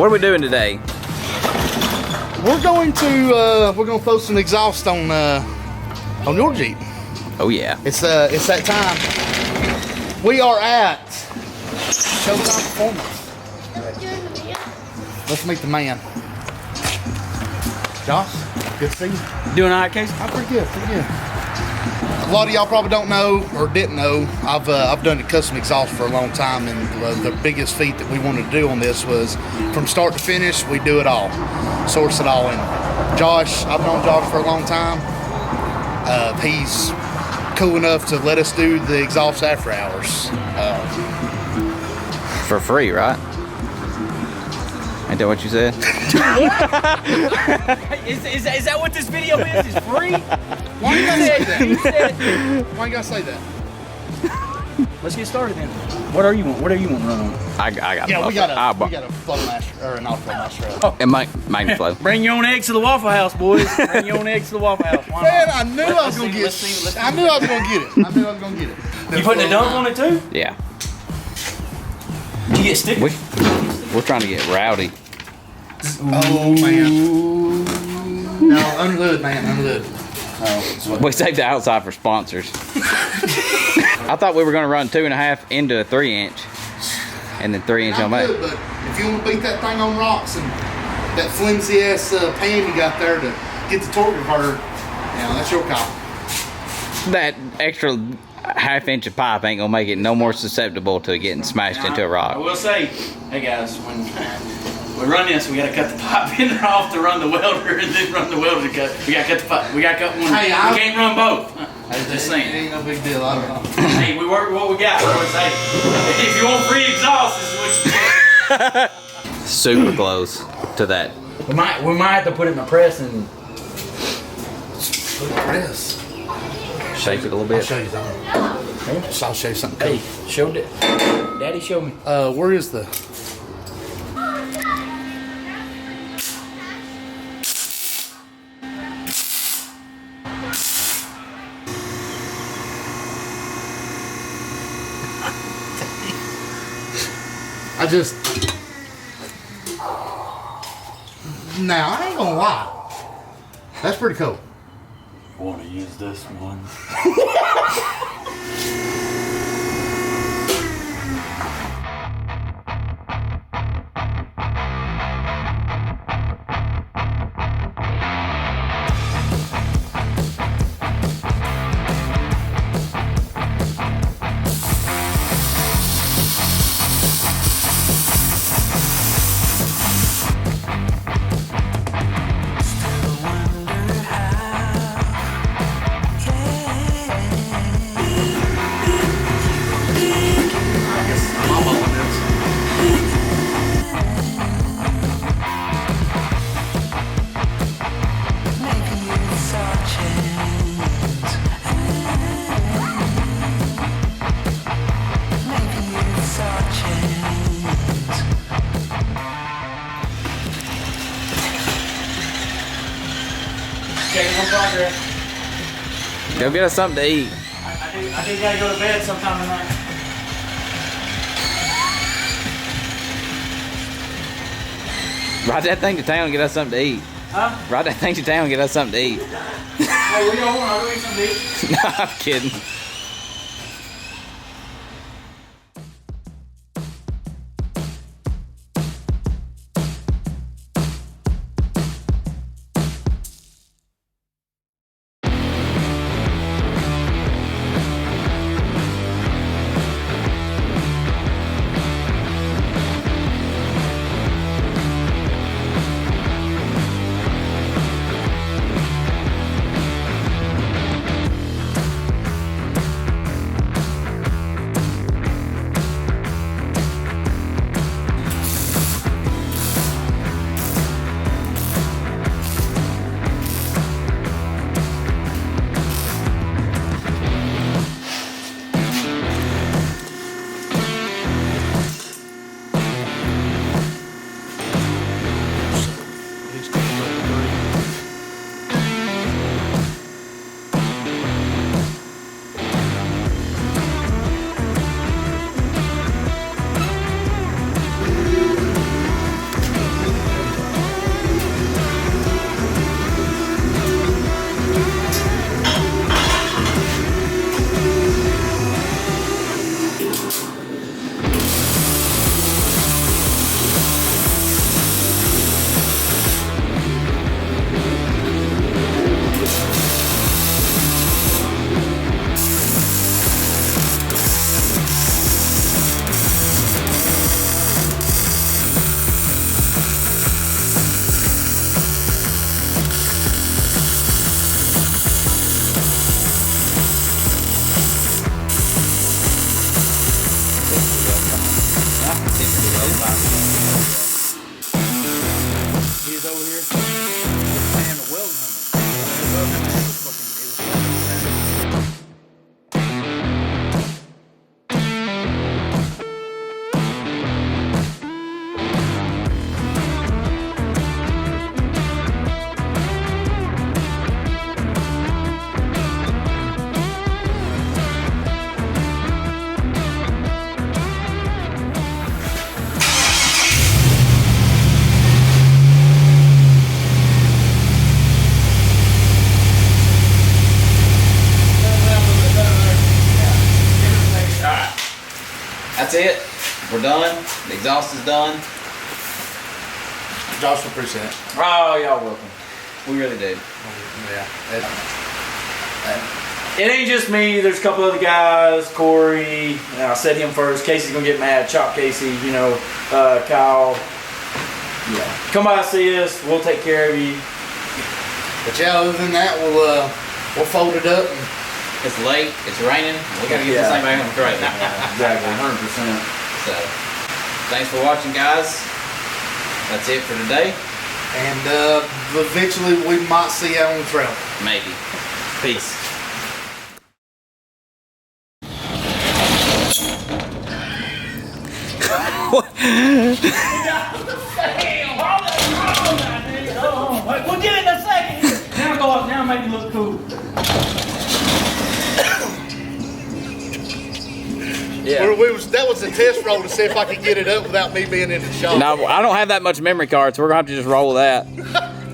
What are we doing today? We're going to throw some exhaust on your Jeep. Oh yeah. It's that time. We are at Showtime Performance. Let's meet the man. Josh, good to see you. Doing all right, Casey? I'm pretty good, pretty good. A lot of y'all probably don't know or didn't know, I've done the custom exhaust for a long time, and the biggest feat that we wanted to do on this was from start to finish, we do it all, source it all in. Josh, I've known Josh for a long time. He's cool enough to let us do the exhaust after hours. For free, right? Ain't that what you said? Is that what this video is? Is free? Why you gotta say that? Why you gotta say that? Let's get started then. What are you want? What do you want to run on? I got Yeah, we got a a flow master or an auto master. and Magnaflow. Bring your own eggs to the Waffle House, boys. Bring your own eggs to the Waffle House. Why Man, not? I knew I was gonna get it. I knew I was gonna get it. I knew I was gonna get it. You putting a dunk on it too? Yeah. Did you get stickers? We're trying to get rowdy. Oh man. No, unload, man, unload. We saved the outside for sponsors. I thought we were going to run 2.5 into a 3-inch, and then 3-inch on that. But if you want to beat that thing on rocks and that flimsy ass pan you got there to get the torque converter, that's your call. That extra 1/2 inch of pipe ain't gonna make it no more susceptible to getting smashed into a I rock. will say, hey guys, when we run this, we gotta cut the pipe bender off to run the welder, and then run the welder to cut. We gotta cut the pipe. We gotta cut one. Hey, we can't run both. Just saying. It ain't no big deal. I don't know. Hey, we work with what we got. Hey, if you want free exhaust, this is what you get. Super close to that. We might have to put it in the press and Press. Shake it a little I'll bit. show you something. I'll show you something cool. hey, show that. Daddy, show me. Where is the? Now, I ain't gonna lie. That's pretty cool. Want to use this one? Progress. Go get us something to eat. I do gotta go to bed sometime tonight. Ride that thing to town and get us something to eat. Huh? Ride that thing to town and get us something to eat. Hey, what do y'all want? I'll go eat something to eat. No, I'm kidding. He's over here. Man, the welding helmet. That's it. We're done. The exhaust is done. Josh, we appreciate it. Oh, y'all welcome. We really did. Yeah. It ain't just me. There's a couple other guys. Corey. I said him first. Casey's gonna get mad. Chop Casey. You know, Kyle. Yeah. Come by and see us. We'll take care of you. But yeah, other than that, we'll fold it up. And It's late. It's raining. We gotta get this thing back on the track. Exactly. 100%. So, thanks for watching, guys. That's it for today. And eventually we might see you on the trail. Maybe. Peace. We'll get it in a second. Now go up. Now make it look cool. Yeah. That was a test roll to see if I could get it up without me being in the shop. No, I don't have that much memory card, so we're gonna have to just roll that.